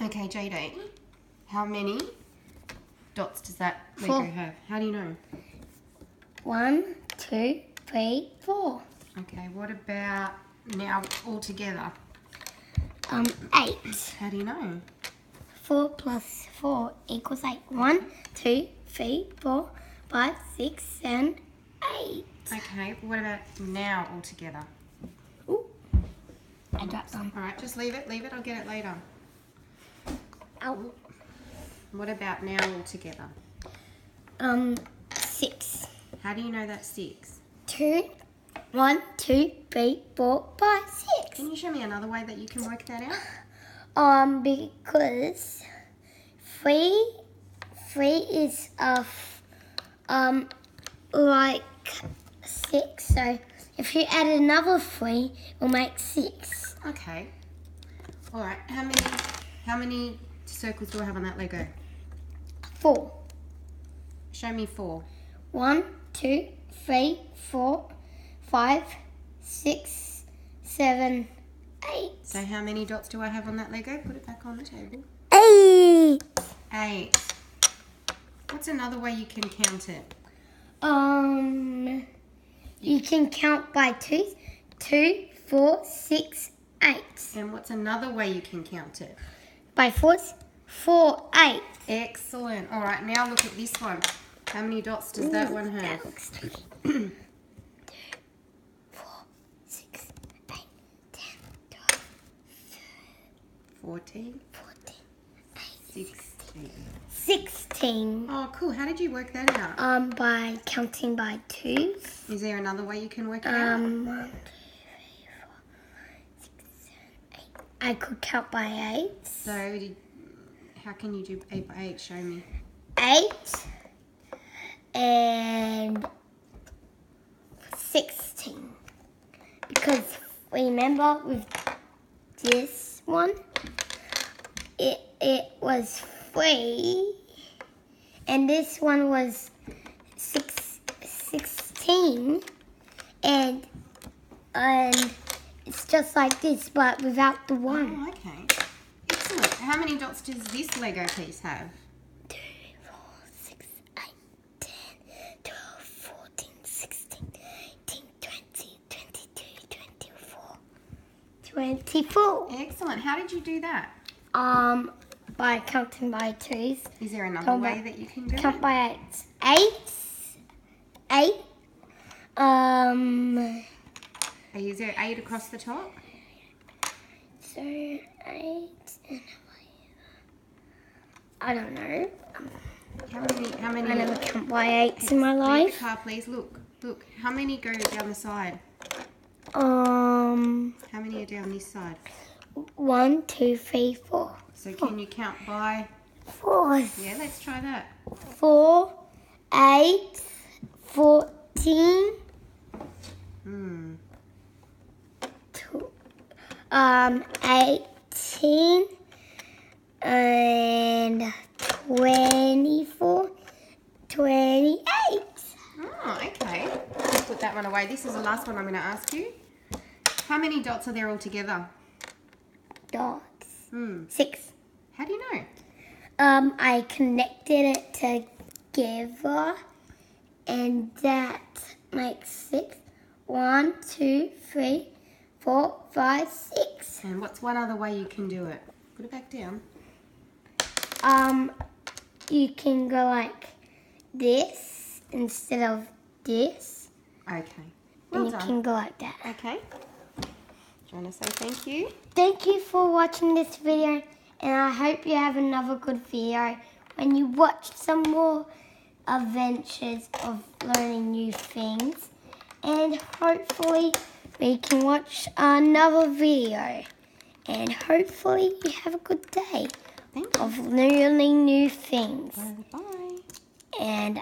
Okay, Jade, how many dots does that Lego 4. have? How do you know? 1, 2, 3, 4. Okay, what about now all together? 8. How do you know? 4 plus 4 equals 8. 1, 2, 3, 4, 5, 6, 7, 8. Okay, what about now all together? Ooh. I dropped some. All right, just leave it, I'll get it later. Ow. What about now all together? 6. How do you know that's 6? 2, 1, 2, 3, 4, 5, 6. Can you show me another way that you can work that out? Because 3 is like 6. So if you add another 3, it'll make 6. Okay. All right. How many circles do I have on that Lego? 4. Show me 4. 1, 2, 3, 4, 5, 6, 7, 8. So how many dots do I have on that Lego? Put it back on the table. 8. 8. What's another way you can count it? You can count by 2, 2, 4, 6, 8. And what's another way you can count it? By 4, 4, 8. Excellent. All right, now look at this one. How many dots does that one have? That looks tricky. 2, 4, 6, 8, 10, 12, 14, 14, 16. 16. Oh, cool. How did you work that out? By counting by 2s. Is there another way you can work it out? 1, 2, 3, 4, 6, 7, 8. I could count by 8. So, how can you do 8 by 8? Show me. 8 and 16. Because remember with this one, it was 3, and this one was 16, and it's just like this, but without the 1. Oh, okay. Excellent. How many dots does this Lego piece have? 2, 4, 6, 8, 10, 12, 14, 16, 18, 20, 22, 24. 24. Excellent. How did you do that? By counting by 2s. Is there another way that you can do Count it? by 8s. 8. Is there 8 across the top? So 8. I don't know. How many? I never count by 8s in my Leave life. the car, please. Look. How many go down the side? How many are down this side? 1, 2, 3, 4. So can you count by? 4. Yeah, let's try that. 4, 8, 14. 18 and 24, 28. Oh, okay. Let's put that one away. This is the last one I'm going to ask you. How many dots are there all together? Dots. 6.6. How do you know? I connected it together, and that makes 6. 1, 2, 3, 4, 5, 6. And what's one other way you can do it? Put it back down. You can go like this instead of this. Okay. And Well you done. can go like that. Okay. Do you want to say thank you? Thank you for watching this video, and I hope you have another good video when you watch some more adventures of learning new things. And hopefully we can watch another video. And hopefully you have a good day Thank you. of learning new things. Bye. And